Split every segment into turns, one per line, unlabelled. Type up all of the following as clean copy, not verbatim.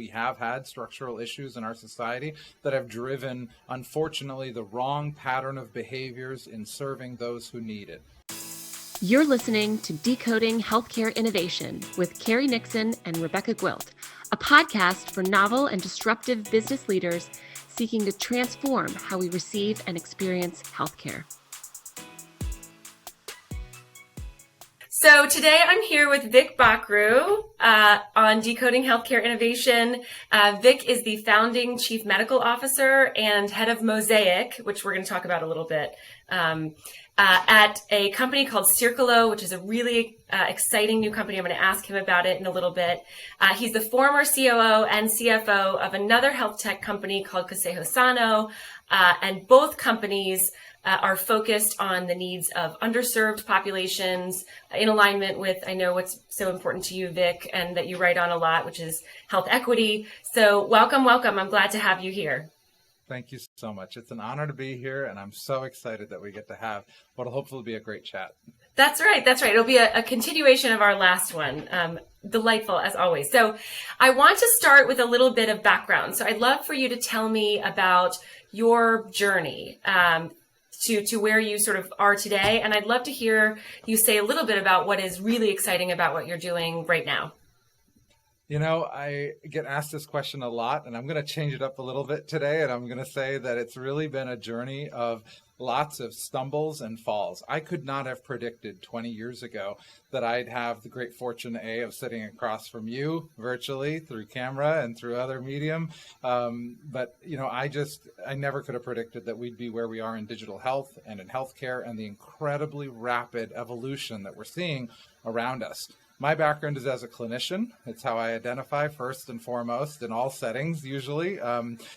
we have had structural issues in our society that have driven, unfortunately, the wrong pattern of behaviors in serving those who need it.
You're listening to Decoding Healthcare Innovation with Carrie Nixon and Rebecca Gwilt, a podcast for novel and disruptive business leaders seeking to transform how we receive and experience healthcare.
So today I'm here with Vik Bakhru on Decoding Healthcare Innovation. Vik is the founding chief medical officer and head of Mosaic, which we're going to talk about a little bit, at a company called Circulo, which is a really exciting new company. I'm going to ask him about it in a little bit. He's the former COO and CFO of another health tech company called Consejo Sano, and both companies are focused on the needs of underserved populations in alignment with, I know, what's so important to you, Vik, and that you write on a lot, which is health equity. So welcome. I'm glad to have you here.
Thank you so much. It's an honor to be here, and I'm so excited that we get to have what will hopefully be a great chat.
That's right. It'll be a continuation of our last one. Delightful, as always. So I want to start with a little bit of background. So I'd love for you to tell me about your journey to where you sort of are today. And I'd love to hear you say a little bit about what is really exciting about what you're doing right now.
You know, I get asked this question a lot, and I'm going to change it up a little bit today. And I'm going to say that it's really been a journey of lots of stumbles and falls. I could not have predicted 20 years ago that I'd have the great fortune, of sitting across from you virtually through camera and through other medium. But, you know, I never could have predicted that we'd be where we are in digital health and in healthcare and the incredibly rapid evolution that we're seeing around us. My background is as a clinician. It's how I identify first and foremost in all settings, usually,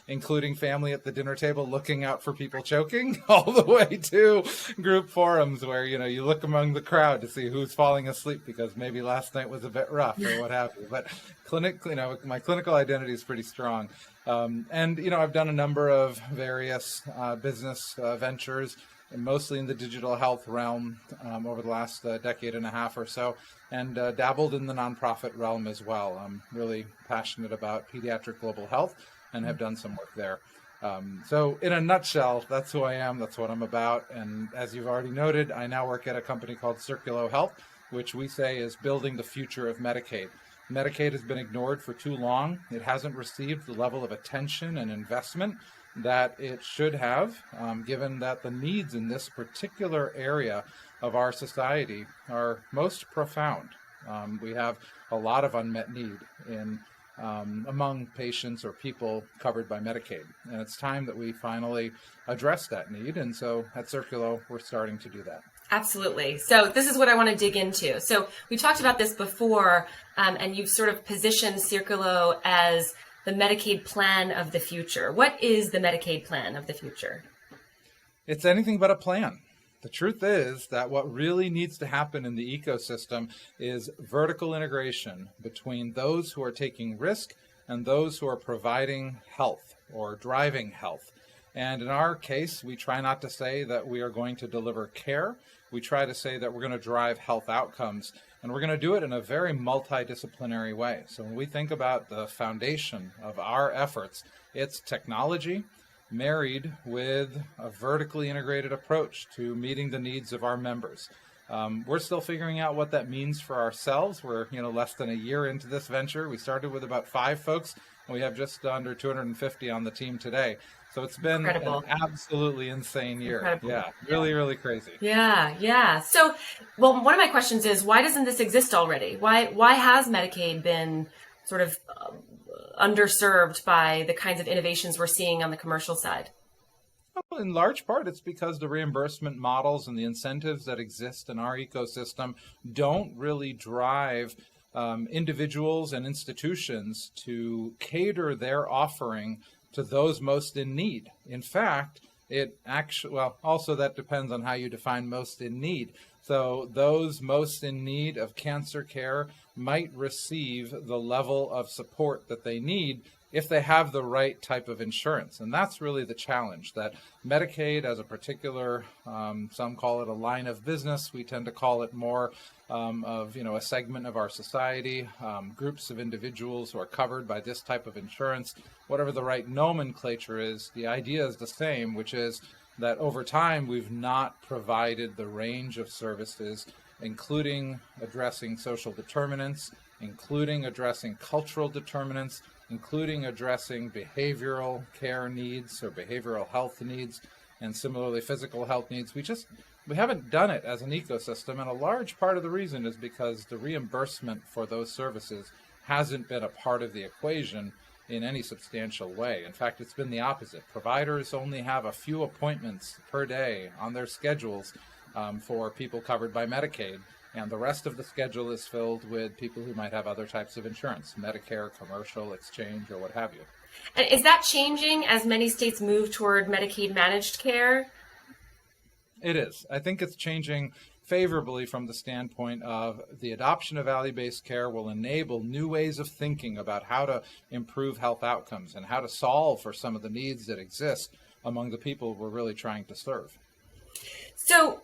including family at the dinner table looking out for people choking, all the way to group forums where, you know, you look among the crowd to see who's falling asleep because maybe last night was a bit rough or what have you. But my clinical identity is pretty strong. And, you know, I've done a number of various business ventures, and mostly in the digital health realm over the last decade and a half or so, and dabbled in the nonprofit realm as well. I'm really passionate about pediatric global health and have done some work there. So in a nutshell, that's who I am, that's what I'm about. And as you've already noted, I now work at a company called Circulo Health, which we say is building the future of Medicaid. Medicaid has been ignored for too long. It hasn't received the level of attention and investment that it should have, given that the needs in this particular area of our society are most profound. We have a lot of unmet need among patients or people covered by Medicaid, and it's time that we finally address that need. And so at Circulo, we're starting to do that.
Absolutely. So this is what I want to dig into. So we talked about this before, and you've sort of positioned Circulo as the Medicaid plan of the future. What is the Medicaid plan of the future?
It's anything but a plan. The truth is that what really needs to happen in the ecosystem is vertical integration between those who are taking risk and those who are providing health or driving health. And in our case, we try not to say that we are going to deliver care. We try to say that we're going to drive health outcomes, and we're going to do it in a very multidisciplinary way. So when we think about the foundation of our efforts, it's technology married with a vertically integrated approach to meeting the needs of our members. We're still figuring out what that means for ourselves. We're less than a year into this venture. We started with about 5 folks, and we have just under 250 on the team today. So it's been
Incredible.
An absolutely insane year.
Incredible.
Yeah, really crazy.
Yeah. So, well, one of my questions is, why doesn't this exist already? Why has Medicaid been sort of underserved by the kinds of innovations we're seeing on the commercial side?
Well, in large part, it's because the reimbursement models and the incentives that exist in our ecosystem don't really drive individuals and institutions to cater their offering to those most in need. In fact, also that depends on how you define most in need. So those most in need of cancer care might receive the level of support that they need if they have the right type of insurance. And that's really the challenge, that Medicaid as a particular, some call it a line of business. We tend to call it more of a segment of our society, groups of individuals who are covered by this type of insurance. Whatever the right nomenclature is, the idea is the same, which is that over time we've not provided the range of services, including addressing social determinants, including addressing cultural determinants, including addressing behavioral care needs or behavioral health needs, and similarly physical health needs. We haven't done it as an ecosystem, and a large part of the reason is because the reimbursement for those services hasn't been a part of the equation in any substantial way. In fact, it's been the opposite. Providers only have a few appointments per day on their schedules for people covered by Medicaid, and the rest of the schedule is filled with people who might have other types of insurance, Medicare, commercial, exchange, or what have you.
And is that changing as many states move toward Medicaid managed care?
It is. I think it's changing favorably from the standpoint of the adoption of value-based care will enable new ways of thinking about how to improve health outcomes and how to solve for some of the needs that exist among the people we're really trying to serve.
So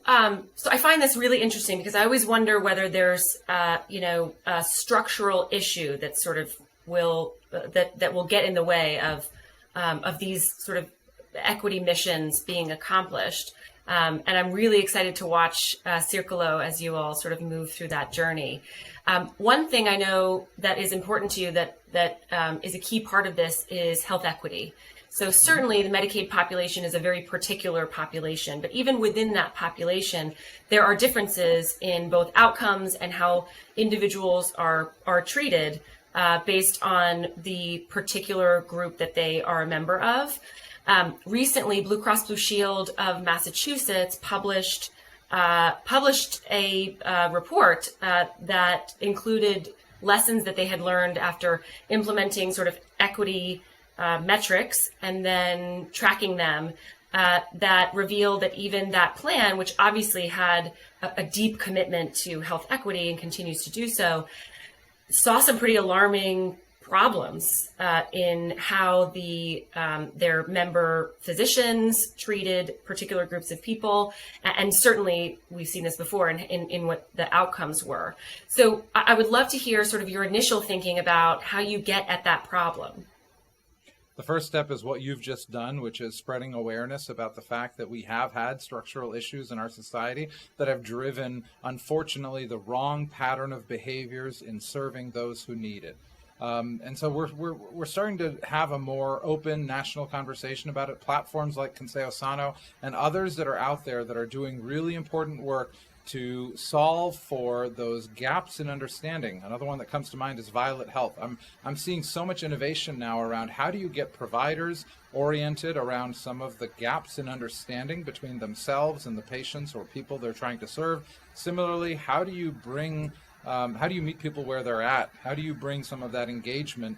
I find this really interesting because I always wonder whether there's, a structural issue that sort of will get in the way of these sort of equity missions being accomplished. And I'm really excited to watch Circulo as you all sort of move through that journey. One thing I know that is important to you that is a key part of this is health equity. So certainly the Medicaid population is a very particular population, but even within that population, there are differences in both outcomes and how individuals are treated based on the particular group that they are a member of. Recently, Blue Cross Blue Shield of Massachusetts published a report that included lessons that they had learned after implementing sort of equity metrics and then tracking them that revealed that even that plan, which obviously had a deep commitment to health equity and continues to do so, saw some pretty alarming problems in how their member physicians treated particular groups of people. And certainly we've seen this before in what the outcomes were. So I would love to hear sort of your initial thinking about how you get at that problem.
The first step is what you've just done, which is spreading awareness about the fact that we have had structural issues in our society that have driven, unfortunately, the wrong pattern of behaviors in serving those who need it. And so we're starting to have a more open national conversation about it. Platforms like Consejo Sano and others that are out there that are doing really important work to solve for those gaps in understanding. Another one that comes to mind is Violet Health. I'm seeing so much innovation now around how do you get providers oriented around some of the gaps in understanding between themselves and the patients or people they're trying to serve. Similarly, how do you meet people where they're at? How do you bring some of that engagement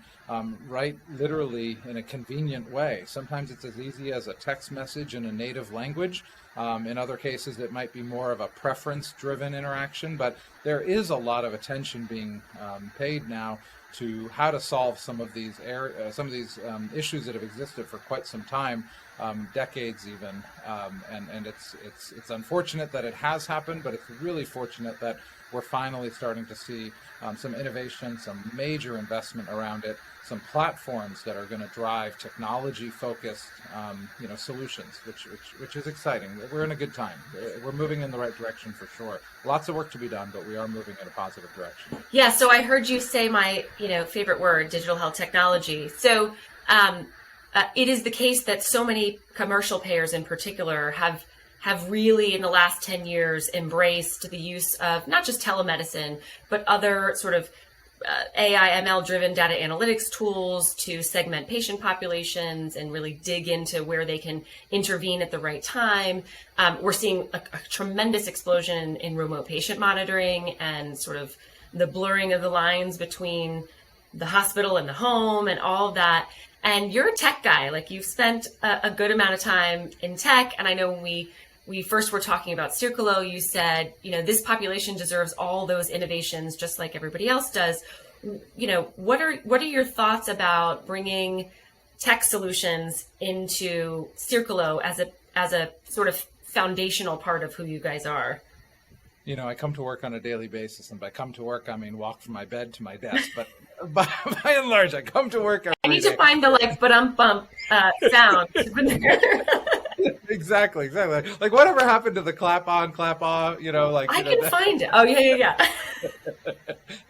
right literally in a convenient way? Sometimes it's as easy as a text message in a native language. In other cases, it might be more of a preference-driven interaction, but there is a lot of attention being paid now to how to solve some of these issues that have existed for quite some time, decades even. And it's unfortunate that it has happened, but it's really fortunate that we're finally starting to see some innovation, some major investment around it, some platforms that are going to drive technology-focused, solutions, which is exciting. We're in a good time. We're moving in the right direction for sure. Lots of work to be done, but we are moving in a positive direction.
Yeah. So I heard you say my, favorite word, digital health technology. So it is the case that so many commercial payers, in particular, have really in the last 10 years embraced the use of not just telemedicine, but other sort of AI, ML driven data analytics tools to segment patient populations and really dig into where they can intervene at the right time. We're seeing a tremendous explosion in remote patient monitoring and sort of the blurring of the lines between the hospital and the home and all of that. And you're a tech guy, like you've spent a good amount of time in tech. And I know when we we first were talking about Circulo, you said, this population deserves all those innovations just like everybody else does. What are your thoughts about bringing tech solutions into Circulo as a sort of foundational part of who you guys are?
I come to work on a daily basis, and by come to work, I mean walk from my bed to my desk. But by and large, I come to work every
I need
day.
to find the bump sound.
Exactly. Like whatever happened to the clap on, clap off?
I can find it. Oh yeah.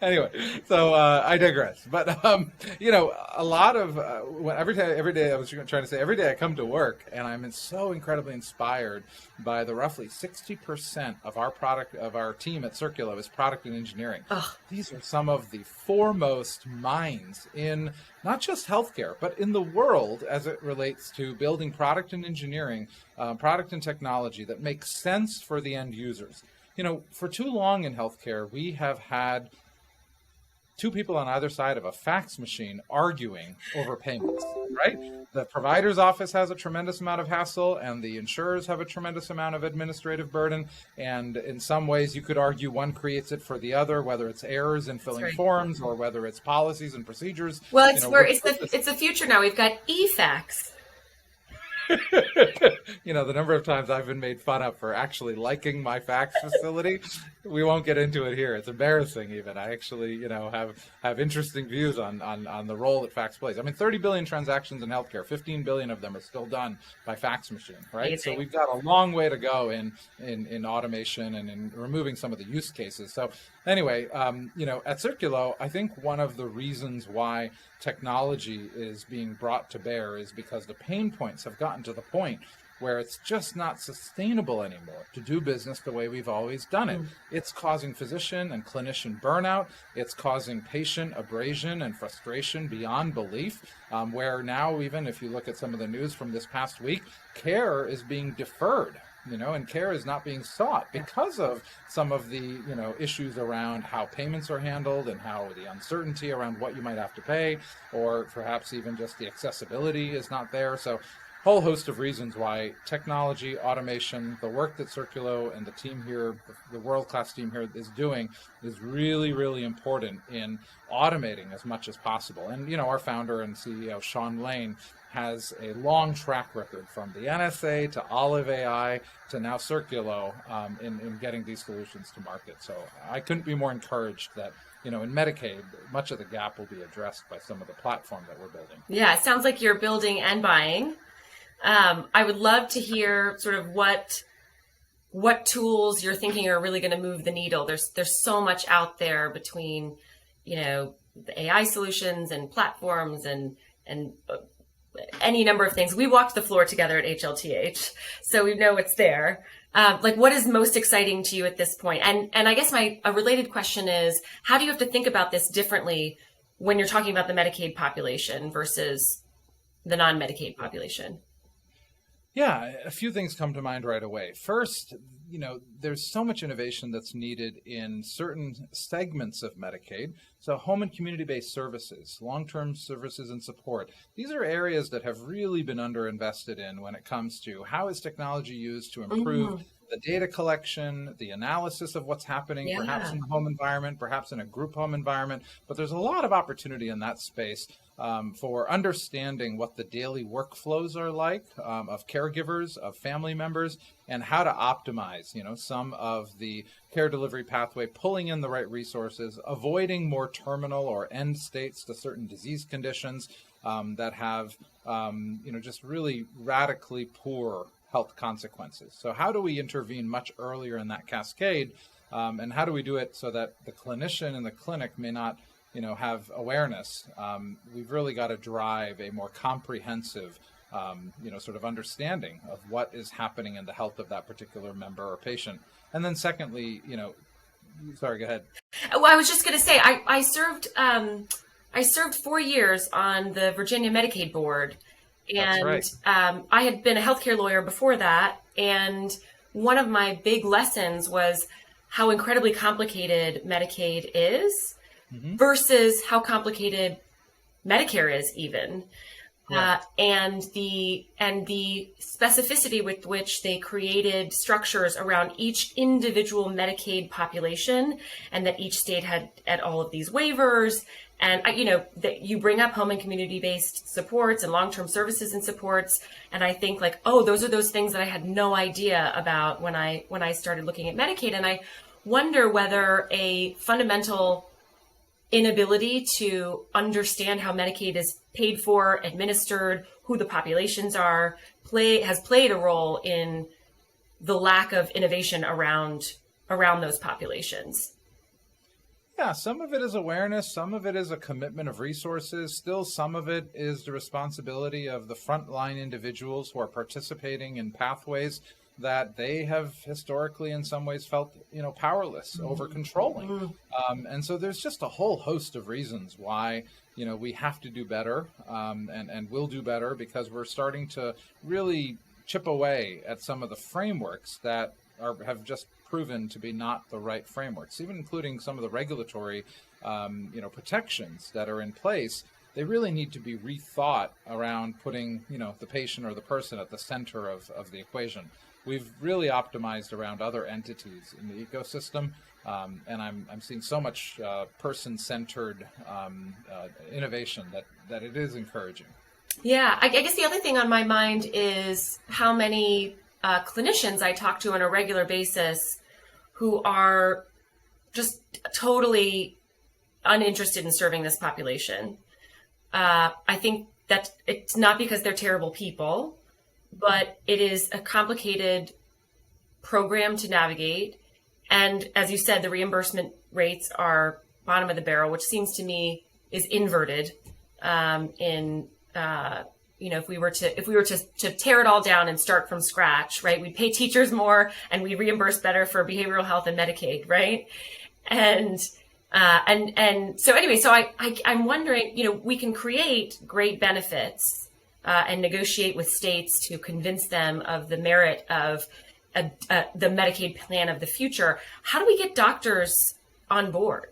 Anyway, so I digress. But a lot of every day I was trying to say every day I come to work, and I'm so incredibly inspired by the roughly 60% of our team at Circulo is product and engineering.
Ugh.
These are some of the foremost minds in not just healthcare, but in the world as it relates to building product and engineering, product and technology that makes sense for the end users. For too long in healthcare, we have had two people on either side of a fax machine arguing over payments, right? The provider's office has a tremendous amount of hassle, and the insurers have a tremendous amount of administrative burden. And in some ways, you could argue one creates it for the other, whether it's errors in filling forms or whether it's policies and procedures.
Well, it's the future now. We've got e-fax.
The number of times I've been made fun of for actually liking my fax facility, we won't get into it here. It's embarrassing even. I actually, have interesting views on the role that fax plays. I mean, 30 billion transactions in healthcare, 15 billion of them are still done by fax machine, right?
Amazing.
So we've got a long way to go in automation and in removing some of the use cases. So anyway, at Circulo, I think one of the reasons why technology is being brought to bear is because the pain points have gotten to the point where it's just not sustainable anymore to do business the way we've always done it. It's causing physician and clinician burnout. It's causing patient abrasion and frustration beyond belief, where now, even if you look at some of the news from this past week, care is being deferred. And care is not being sought because of some of the, issues around how payments are handled and how the uncertainty around what you might have to pay, or perhaps even just the accessibility is not there. So whole host of reasons why technology, automation, the work that Circulo and the team here, the world-class team here is doing is really, really important in automating as much as possible. And, our founder and CEO, Sean Lane, has a long track record from the NSA to Olive AI to now Circulo in getting these solutions to market. So I couldn't be more encouraged that, in Medicaid, much of the gap will be addressed by some of the platform that we're building. Yeah,
it sounds like you're building and buying. I would love to hear sort of what tools you're thinking are really going to move the needle. There's so much out there between, the AI solutions and platforms and any number of things. We walked the floor together at HLTH, so we know it's there. What is most exciting to you at this point? And I guess a related question is, how do you have to think about this differently when you're talking about the Medicaid population versus the non-Medicaid population?
Yeah, a few things come to mind right away. First, there's so much innovation that's needed in certain segments of Medicaid. So home and community-based services, long-term services and support. These are areas that have really been underinvested in when it comes to how is technology used to improve the data collection, the analysis of what's happening, perhaps in the home environment, perhaps in a group home environment. But there's a lot of opportunity in that space for understanding what the daily workflows are like of caregivers, of family members, and how to optimize, some of the care delivery pathway, pulling in the right resources, avoiding more terminal or end states to certain disease conditions that have, just really radically poor health consequences. So how do we intervene much earlier in that cascade? And how do we do it so that the clinician in the clinic may not have awareness? We've really got to drive a more comprehensive, sort of understanding of what is happening in the health of that particular member or patient. And then secondly, sorry, go ahead.
Well, I was just going to say, I served 4 years on the Virginia Medicaid board. And
That's right.
I had been a healthcare lawyer before that. And one of my big lessons was how incredibly complicated Medicaid is versus how complicated Medicare is even. and the specificity with which they created structures around each individual Medicaid population, and that each state had all of these waivers. And that you bring up home and community-based supports and long-term services and supports, and I think like, oh, those are those things that I had no idea about when I started looking at Medicaid. And I wonder whether a fundamental inability to understand how Medicaid is paid for, administered, who the populations are, has played a role in the lack of innovation around those populations.
Yeah, some of it is awareness, some of it is a commitment of resources. Still, some of it is the responsibility of the frontline individuals who are participating in pathways that they have historically in some ways felt, powerless over controlling. And so there's just a whole host of reasons why, we have to do better and will do better, because we're starting to really chip away at some of the frameworks that have just proven to be not the right frameworks, even including some of the regulatory, protections that are in place. They really need to be rethought around putting, the patient or the person at the center of the equation. We've really optimized around other entities in the ecosystem, and I'm seeing so much person-centered innovation that it is encouraging.
Yeah, I guess the other thing on my mind is how many clinicians I talk to on a regular basis who are just totally uninterested in serving this population. I think that it's not because they're terrible people, but it is a complicated program to navigate. And as you said, the reimbursement rates are bottom of the barrel, which seems to me is inverted. If we were to tear it all down and start from scratch, right? We'd pay teachers more and we reimburse better for behavioral health and Medicaid, right? And so anyway, so I'm wondering, we can create great benefits and negotiate with states to convince them of the merit of the Medicaid plan of the future. How do we get doctors on board?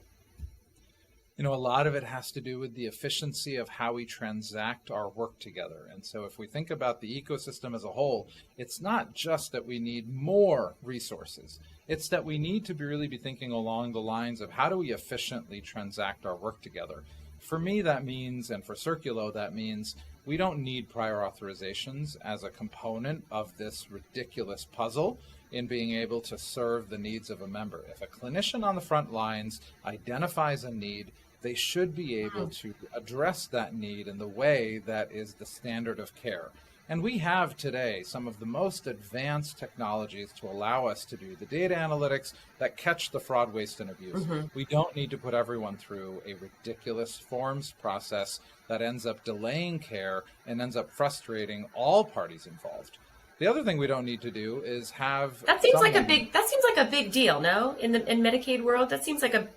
A lot of it has to do with the efficiency of how we transact our work together. And so if we think about the ecosystem as a whole, it's not just that we need more resources. It's that we need to really be thinking along the lines of how do we efficiently transact our work together. For me, that means, and for Circulo, that means we don't need prior authorizations as a component of this ridiculous puzzle in being able to serve the needs of a member. If a clinician on the front lines identifies a need, they should be able to address that need in the way that is the standard of care. And we have today some of the most advanced technologies to allow us to do the data analytics that catch the fraud, waste, and abuse. We don't need to put everyone through a ridiculous forms process that ends up delaying care and ends up frustrating all parties involved. The other thing we don't need to do is have
that seems like a big deal, no? In Medicaid world, that seems like a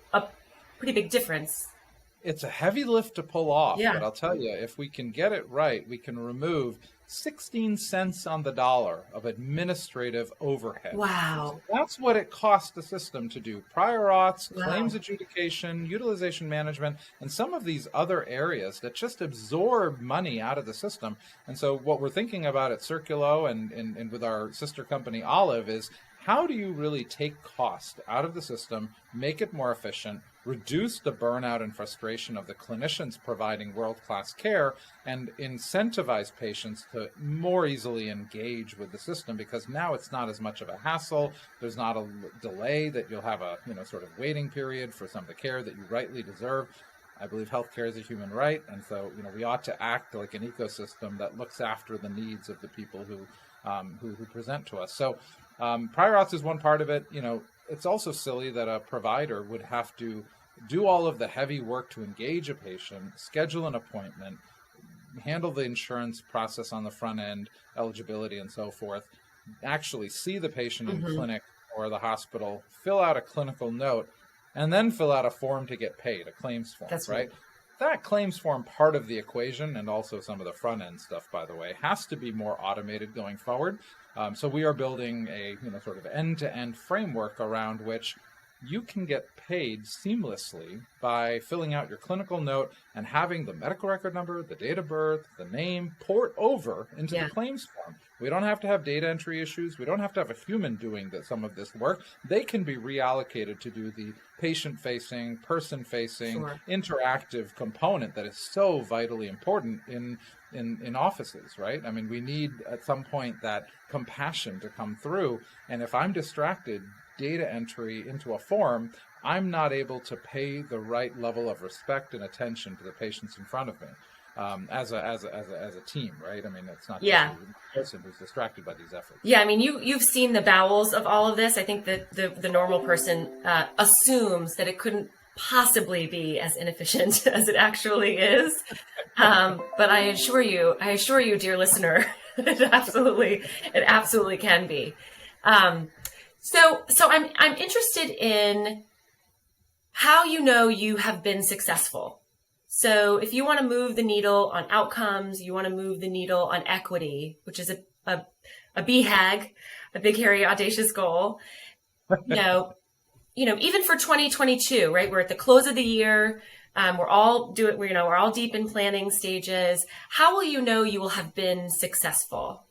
pretty big difference.
It's a heavy lift to pull off,
yeah.
But I'll tell you, if we can get it right, we can remove 16 cents on the dollar of administrative overhead.
Wow.
So that's what it costs the system to do prior auths, claims adjudication, utilization management, and some of these other areas that just absorb money out of the system. And so what we're thinking about at Circulo and with our sister company Olive is, how do you really take cost out of the system, make it more efficient, reduce the burnout and frustration of the clinicians providing world-class care, and incentivize patients to more easily engage with the system, because now it's not as much of a hassle. There's not a delay that you'll have a sort of waiting period for some of the care that you rightly deserve. I believe healthcare is a human right, and so we ought to act like an ecosystem that looks after the needs of the people who present to us. So prior auths is one part of it. It's also silly that a provider would have to do all of the heavy work to engage a patient, schedule an appointment, handle the insurance process on the front end, eligibility and so forth, actually see the patient in clinic or the hospital, fill out a clinical note, and then fill out a form to get paid, a claims form.
That's
right? That claims form part of the equation, and also some of the front end stuff, by the way, has to be more automated going forward. So we are building a sort of end-to-end framework around which you can get paid seamlessly by filling out your clinical note and having the medical record number, the date of birth, the name port over into the claims form. We don't have to have data entry issues. We don't have to have a human doing some of this work. They can be reallocated to do the patient-facing, person-facing, interactive component that is so vitally important in offices, right? I mean, we need at some point that compassion to come through. And if I'm distracted, data entry into a form, I'm not able to pay the right level of respect and attention to the patients in front of me as a team, right? I mean, it's not just a person who's distracted by these efforts.
Yeah, I mean, you've seen the bowels of all of this. I think that the normal person assumes that it couldn't possibly be as inefficient as it actually is. But I assure you, dear listener, it absolutely can be. So I'm interested in how you know you have been successful. So if you want to move the needle on outcomes, you want to move the needle on equity, which is a BHAG, a big, hairy, audacious goal. Even for 2022, right? We're at the close of the year. We're all deep in planning stages. How will you know you will have been successful?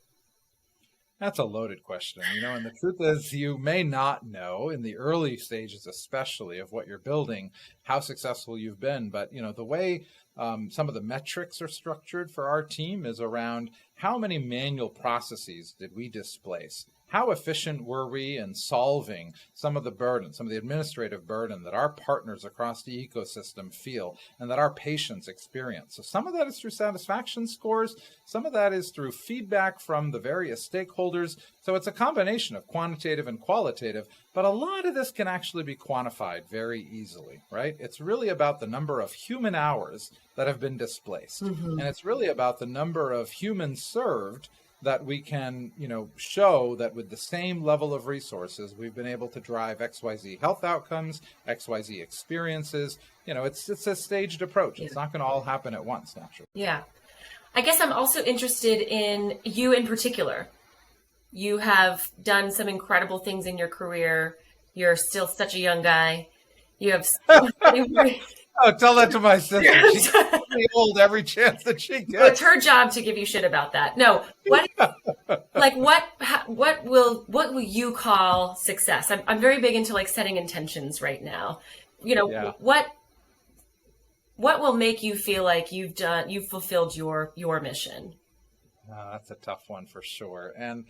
That's a loaded question, and the truth is you may not know in the early stages, especially of what you're building, how successful you've been. But, the way some of the metrics are structured for our team is around how many manual processes did we displace? How efficient were we in solving some of the burden, some of the administrative burden that our partners across the ecosystem feel and that our patients experience? So some of that is through satisfaction scores. Some of that is through feedback from the various stakeholders. So it's a combination of quantitative and qualitative, but a lot of this can actually be quantified very easily, right? It's really about the number of human hours that have been displaced. And it's really about the number of humans served that we can, show that with the same level of resources, we've been able to drive XYZ health outcomes, XYZ experiences. It's a staged approach. It's not going to all happen at once, naturally.
Yeah. I guess I'm also interested in you in particular. You have done some incredible things in your career. You're still such a young guy. You have
Oh, tell that to my sister. She's old every chance that she gets.
It's her job to give you shit about that. No, what will you call success? I'm very big into setting intentions right now. What will make you feel like you've fulfilled your mission?
That's a tough one for sure. And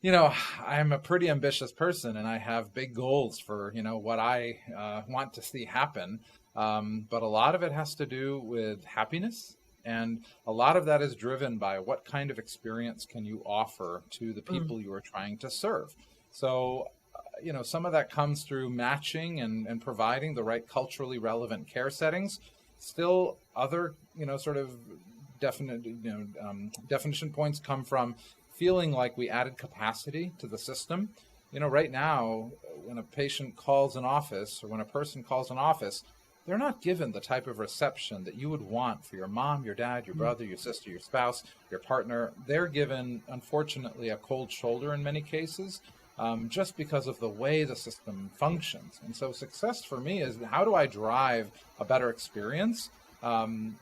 I'm a pretty ambitious person and I have big goals for, what I want to see happen. But a lot of it has to do with happiness. And a lot of that is driven by what kind of experience can you offer to the people you are trying to serve. So, some of that comes through matching and providing the right culturally relevant care settings. Still other, sort of definition points come from feeling like we added capacity to the system. Right now, when a patient calls an office or when a person calls an office, they're not given the type of reception that you would want for your mom, your dad, your brother, your sister, your spouse, your partner. They're given, unfortunately, a cold shoulder in many cases, just because of the way the system functions. And so success for me is, how do I drive a better experience? And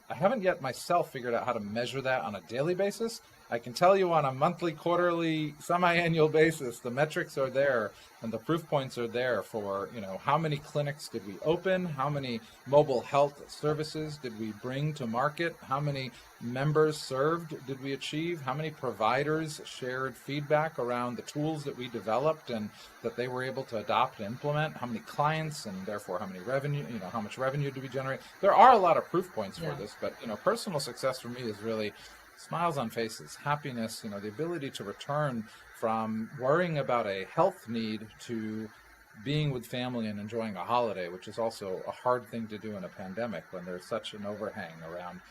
I haven't yet myself figured out how to measure that on a daily basis. I can tell you on a monthly, quarterly, semi-annual basis, the metrics are there and the proof points are there for, how many clinics did we open? How many mobile health services did we bring to market? How many members served did we achieve? How many providers shared feedback around the tools that we developed and that they were able to adopt and implement? How many clients and therefore how many revenue, how much revenue do we generate? There are a lot of proof points for this, but, personal success for me is really smiles on faces, happiness, the ability to return from worrying about a health need to being with family and enjoying a holiday, which is also a hard thing to do in a pandemic when there's such an overhang around,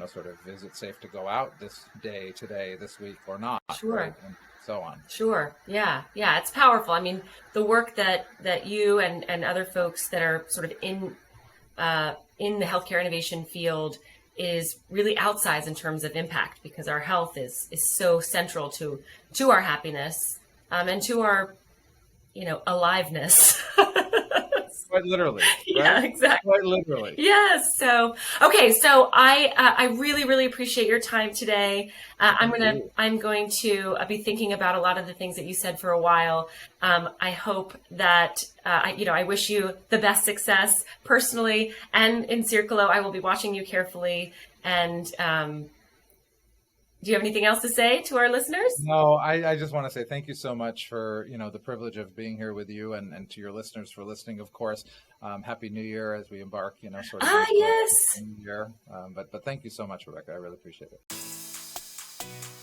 sort of, is it safe to go out this day, today, this week or not?
Sure.
Right? And so on.
Sure. Yeah. It's powerful. I mean, the work that you and other folks that are sort of in the healthcare innovation field is really outsized in terms of impact, because our health is so central to our happiness and to our aliveness.
quite literally.
Yeah,
Right?
exactly.
Quite literally.
Yes. So, okay. So I really, really appreciate your time today. I'm going to be thinking about a lot of the things that you said for a while. I hope that, I wish you the best success personally and in Circulo. I will be watching you carefully. And, do you have anything else to say to our listeners?
No, I just want to say thank you so much for, the privilege of being here with you and to your listeners for listening, of course. Happy New Year as we embark, sort of into
Yes.
a new year. But thank you so much, Rebecca. I really appreciate it.